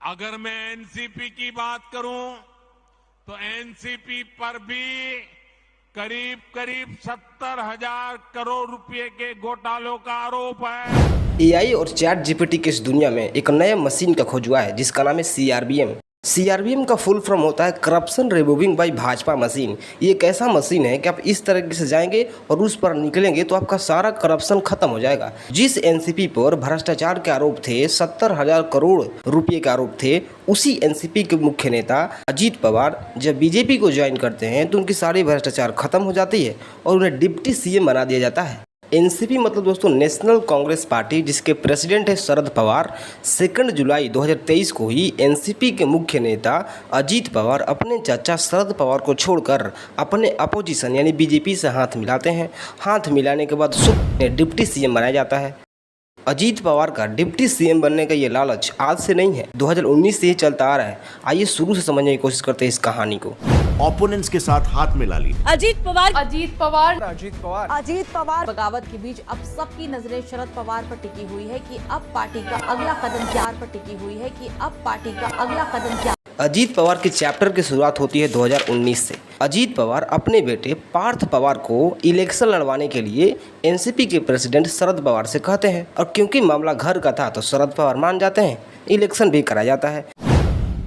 अगर मैं एनसीपी की बात करूं तो एनसीपी पर भी करीब करीब 70,000 करोड़ रुपए के घोटालों का आरोप है। एआई और चैट जीपीटी की इस दुनिया में एक नया मशीन का खोज हुआ है जिसका नाम है सीआरबीएम। सीआरबीएम का फुल फॉर्म होता है corruption removing by Bhajpa machine. ये एक ऐसा मशीन है कि आप इस तरीके से जाएंगे और उस पर निकलेंगे तो आपका सारा करप्शन खत्म हो जाएगा। जिस एनसीपी पर भ्रष्टाचार के आरोप थे, 70,000 करोड़ रुपए के आरोप थे, उसी एनसीपी के मुख्य नेता अजीत पवार जब बीजेपी को ज्वाइन करते हैं तो उनकी सारी भ्रष्टाचार खत्म हो जाती है और उन्हें डिप्टी सीएम बना दिया जाता है। एनसीपी मतलब दोस्तों नेशनल कांग्रेस पार्टी, जिसके प्रेसिडेंट है शरद पवार। 2 जुलाई 2023 को ही एनसीपी के मुख्य नेता अजीत पवार अपने चाचा शरद पवार को छोड़कर अपने अपोजिशन यानी बीजेपी से हाथ मिलाते हैं। हाथ मिलाने के बाद डिप्टी सीएम बनाया जाता है। अजीत पवार का डिप्टी सीएम बनने का ये लालच आज से नहीं है, 2019 से ही चलता आ रहा है। आइए शुरू से समझने की कोशिश करते हैं इस कहानी को। ओपोनेंट्स के साथ हाथ मिला ली। अजीत पवार बगावत के बीच अब सबकी नजरें शरद पवार पर टिकी हुई है कि अब पार्टी का अगला कदम क्या। अजीत पवार के चैप्टर की शुरुआत होती है 2019 से। अजीत पवार अपने बेटे पार्थ पवार को इलेक्शन लड़वाने के लिए एनसीपी के प्रेसिडेंट शरद पवार से कहते हैं और क्योंकि मामला घर का था तो शरद पवार मान जाते हैं। इलेक्शन भी कराया जाता है,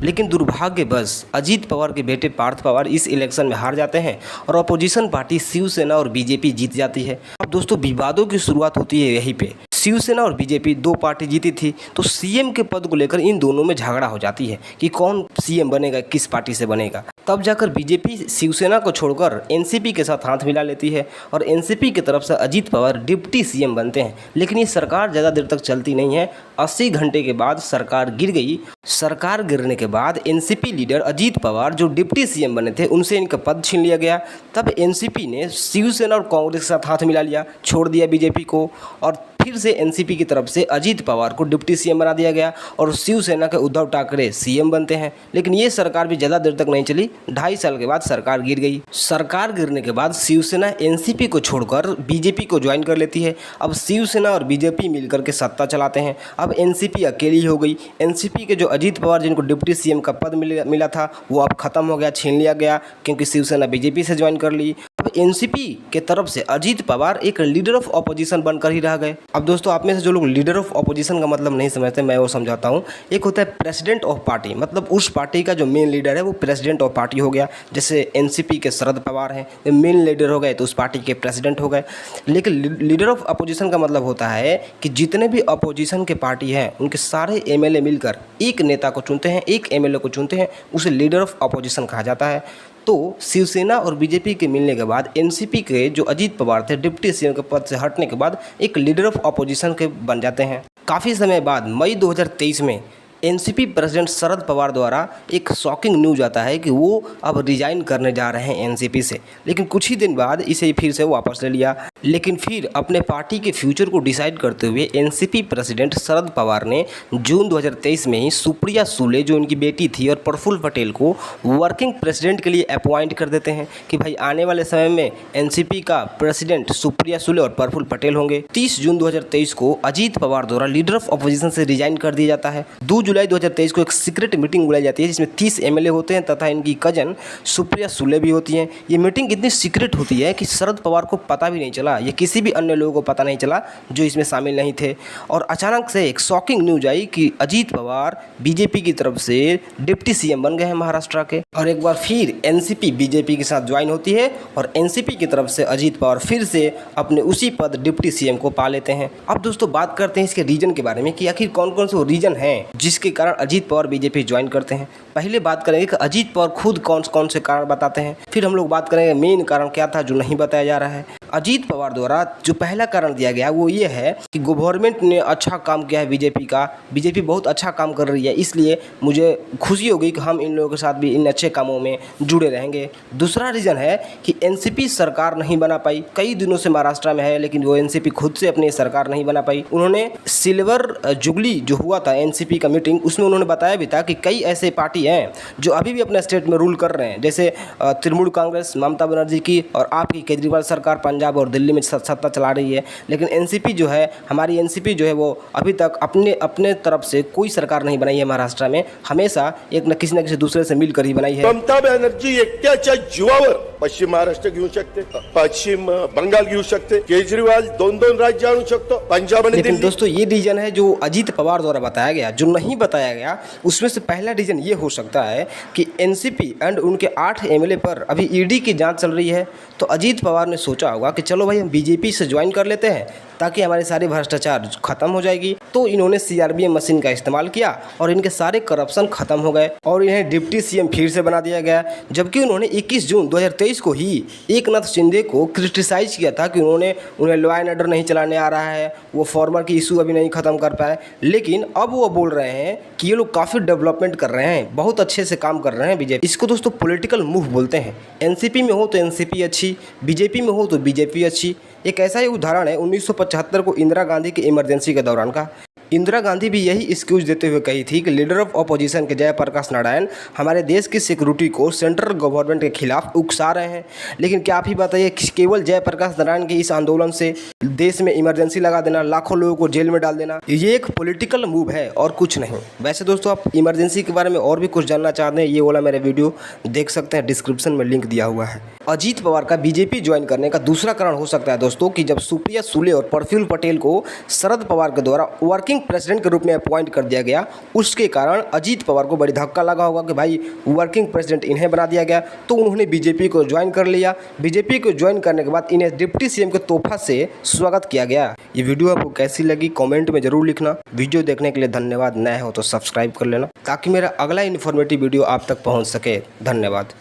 लेकिन दुर्भाग्यवश अजीत पवार के बेटे पार्थ पवार इस इलेक्शन में हार जाते हैं और अपोजिशन पार्टी शिवसेना और बीजेपी जीत जाती है। अब दोस्तों विवादों की शुरुआत होती है यहीं पे। शिवसेना और बीजेपी दो पार्टी जीती थी तो सीएम के पद को लेकर इन दोनों में झगड़ा हो जाती है कि कौन सीएम बनेगा, किस पार्टी से बनेगा। तब जाकर बीजेपी शिवसेना को छोड़कर एनसीपी के साथ हाथ मिला लेती है और एनसीपी की तरफ से अजीत पवार डिप्टी सीएम बनते हैं। लेकिन ये सरकार ज़्यादा देर तक चलती नहीं है। 80 घंटे के बाद सरकार गिर गई। सरकार गिरने के बाद एनसीपी लीडर अजीत पवार जो डिप्टी सीएम बने थे उनसे इनका पद छीन लिया गया। तब एनसीपी ने शिवसेना और कांग्रेस के साथ हाथ मिला लिया, छोड़ दिया बीजेपी को और फिर से एनसीपी की तरफ से अजीत पवार को डिप्टी सीएम बना दिया गया और शिवसेना के उद्धव ठाकरे सीएम बनते हैं। लेकिन ये सरकार भी ज़्यादा देर तक नहीं चली। 2.5 साल के बाद सरकार गिर गई। सरकार गिरने के बाद शिवसेना एनसीपी को छोड़कर बीजेपी को ज्वाइन कर लेती है। अब शिवसेना और बीजेपी मिलकर के सत्ता चलाते हैं। अब एनसीपी अकेली हो गई। एनसीपी के जो अजीत पवार जिनको डिप्टी सीएम का पद मिला था वो अब खत्म हो गया, छीन लिया गया क्योंकि शिवसेना बीजेपी से ज्वाइन कर ली। अब एनसीपी के तरफ से अजीत पवार एक लीडर ऑफ ऑपोजिशन बनकर ही रह गए। अब दोस्तों आप में से जो लोग लीडर ऑफ ऑपोजिशन का मतलब नहीं समझते, मैं वो समझाता हूँ। एक होता है प्रेसिडेंट ऑफ पार्टी, मतलब उस पार्टी का जो मेन लीडर है वो प्रेसिडेंट ऑफ पार्टी हो गया। जैसे एनसीपी के शरद पवार हैं, वे मेन लीडर हो गए तो उस पार्टी के प्रेसिडेंट हो गए। लेकिन लीडर ऑफ अपोजिशन का मतलब होता है कि जितने भी अपोजिशन के पार्टी हैं उनके सारे एमएलए मिलकर एक नेता को चुनते हैं, एक एमएलए को चुनते हैं, उसे लीडर ऑफ अपोजिशन कहा जाता है। तो शिवसेना और बीजेपी के मिलने के बाद एनसीपी के जो अजीत पवार थे डिप्टी सीएम के पद से हटने के बाद एक लीडर ऑफ अपोजिशन के बन जाते हैं। काफ़ी समय बाद मई 2023 में एनसीपी प्रेसिडेंट शरद पवार द्वारा एक शॉकिंग न्यूज आता है कि वो अब रिजाइन करने जा रहे हैं एनसीपी से। लेकिन कुछ ही दिन बाद इसे फिर से वापस ले लिया। लेकिन फिर अपने पार्टी के फ्यूचर को डिसाइड करते हुए एनसीपी प्रेसिडेंट शरद पवार ने जून 2023 में ही सुप्रिया सुले जो उनकी बेटी थी और प्रफुल्ल पटेल को वर्किंग प्रेसिडेंट के लिए अपॉइंट कर देते हैं कि भाई आने वाले समय में एनसीपी का प्रेसिडेंट सुप्रिया सुले और प्रफुल्ल पटेल होंगे। 30 जून 2023 को अजीत पवार द्वारा लीडर ऑफ अपोजिशन से रिजाइन कर दिया जाता है। 2 जुलाई 2023 को एक सीक्रेट मीटिंग बुलाई जाती है जिसमें 30 एमएलए होते हैं तथा इनकी कजन सुप्रिया सुले भी होती हैं। ये मीटिंग इतनी सीक्रेट होती है कि शरद पवार को पता भी नहीं चला, ये किसी भी अन्य लोगों को पता नहीं चला जो इसमें शामिल नहीं थे। और अचानक से एक शॉकिंग न्यूज आई कि अजीत पवार बीजेपी की तरफ से डिप्टी सीएम बन गए हैं महाराष्ट्र के। और एक बार फिर एनसीपी बीजेपी के साथ ज्वाइन होती है और एनसीपी की तरफ से अजीत पवार फिर से अपने उसी पद डिप्टी सीएम को पा लेते हैं। अब दोस्तों बात करते हैं इसके रीजन के बारे में कि आखिर कौन कौन से रीजन हैं जिसके कारण अजीत पवार बीजेपी ज्वाइन करते हैं। पहले बात करेंगे कि अजीत पवार खुद कौन कौन से कारण बताते हैं, फिर हम लोग बात करेंगे मेन कारण क्या था जो नहीं बताया जा रहा है। अजीत पवार द्वारा जो पहला कारण दिया गया वो ये है कि गवर्नमेंट ने अच्छा काम किया है बीजेपी का, बीजेपी बहुत अच्छा काम कर रही है, इसलिए मुझे खुशी होगी कि हम इन लोगों के साथ भी इन अच्छे कामों में जुड़े रहेंगे। दूसरा रीज़न है कि एनसीपी सरकार नहीं बना पाई, कई दिनों से महाराष्ट्र में है लेकिन वो एनसीपी खुद से अपनी सरकार नहीं बना पाई। उन्होंने सिल्वर जुबली जो हुआ था एनसीपी का मीटिंग, उसमें उन्होंने बताया भी था कि कई ऐसे पार्टी हैं जो अभी भी अपने स्टेट में रूल कर रहे हैं, जैसे तृणमूल कांग्रेस ममता बनर्जी की और आपकी केजरीवाल सरकार पंजाब पंजाब और दिल्ली में सत्ता चला रही है, लेकिन एनसीपी जो है, हमारी एनसीपी जो है वो अभी तक अपने तरफ से कोई सरकार नहीं बनाई है महाराष्ट्र में। हमेशा एक न किसी दूसरे से मिलकर ही बनाई है। ममता बॅनर्जी एकट्याच्या जीवावर पश्चिम महाराष्ट्र घेऊ शकते, पश्चिम बंगाल घेऊ शकते, केजरीवाल 2-2 राज्य आणू शकतो, पंजाब आणि लेकिन दिल्ली। दोस्तों ये रीजन है जो अजीत पवार द्वारा बताया गया। जो नहीं बताया गया उसमें से पहला रीजन ये हो सकता है कि एनसीपी एंड उनके 8 एमएलए पर अभी ईडी की जांच चल रही है, तो अजीत पवार ने सोचा होगा कि चलो भाई हम बीजेपी से ज्वाइन कर लेते हैं ताकि हमारे सारे भ्रष्टाचार खत्म हो जाएगी। तो इन्होंने सीआरबीएम मशीन का इस्तेमाल किया और इनके सारे करप्शन खत्म हो गए और इन्हें डिप्टी सीएम फिर से बना दिया गया। जबकि उन्होंने 21 जून 2023 को ही एकनाथ शिंदे को क्रिटिसाइज किया था कि उन्हें लॉ एंड ऑर्डर नहीं चलाने आ रहा है, वो फॉर्मर की इशू अभी नहीं खत्म कर पाए। लेकिन अब वो बोल रहे हैं कि ये लोग काफ़ी डेवलपमेंट कर रहे हैं, बहुत अच्छे से काम कर रहे हैं बीजेपी। इसको दोस्तों पॉलिटिकल मूव बोलते हैं। एनसीपी में हो तो एनसीपी अच्छी, बीजेपी में हो तो बीजेपी अच्छी। एक ऐसा ही उदाहरण है 1975 को इंदिरा गांधी की इमरजेंसी के दौरान का। इंदिरा गांधी भी यही एक्सक्यूज देते हुए कही थी कि लीडर ऑफ अपोजिशन के जयप्रकाश नारायण हमारे देश की सिक्योरिटी को सेंट्रल गवर्नमेंट के खिलाफ उकसा रहे हैं। लेकिन क्या आप ही बताइए, केवल जयप्रकाश नारायण के इस आंदोलन से देश में इमरजेंसी लगा देना, लाखों लोगों को जेल में डाल देना, ये एक पॉलिटिकल मूव है और कुछ नहीं। वैसे दोस्तों आप इमरजेंसी के बारे में और भी कुछ जानना चाहते हैं, ये वाला मेरा वीडियो देख सकते हैं, डिस्क्रिप्शन में लिंक दिया हुआ है। अजीत पवार का बीजेपी ज्वाइन करने का दूसरा कारण हो सकता है दोस्तों कि जब सुप्रिया सुले और प्रफुल्ल पटेल को शरद पवार के द्वारा वर्किंग प्रेसिडेंट के रूप में अपॉइंट कर दिया गया, उसके कारण अजीत पवार को बड़ी धक्का लगा होगा कि भाई वर्किंग प्रेसिडेंट इन्हें बना दिया गया, तो उन्होंने बीजेपी को ज्वाइन कर लिया। बीजेपी को ज्वाइन करने के बाद इन्हें डिप्टी सीएम के तोहफा से स्वागत किया गया। ये वीडियो आपको कैसी लगी कमेंट में जरूर लिखना। वीडियो देखने के लिए धन्यवाद। नए हो तो सब्सक्राइब कर लेना ताकि मेरा अगला इन्फॉर्मेटिव वीडियो आप तक पहुँच सके। धन्यवाद।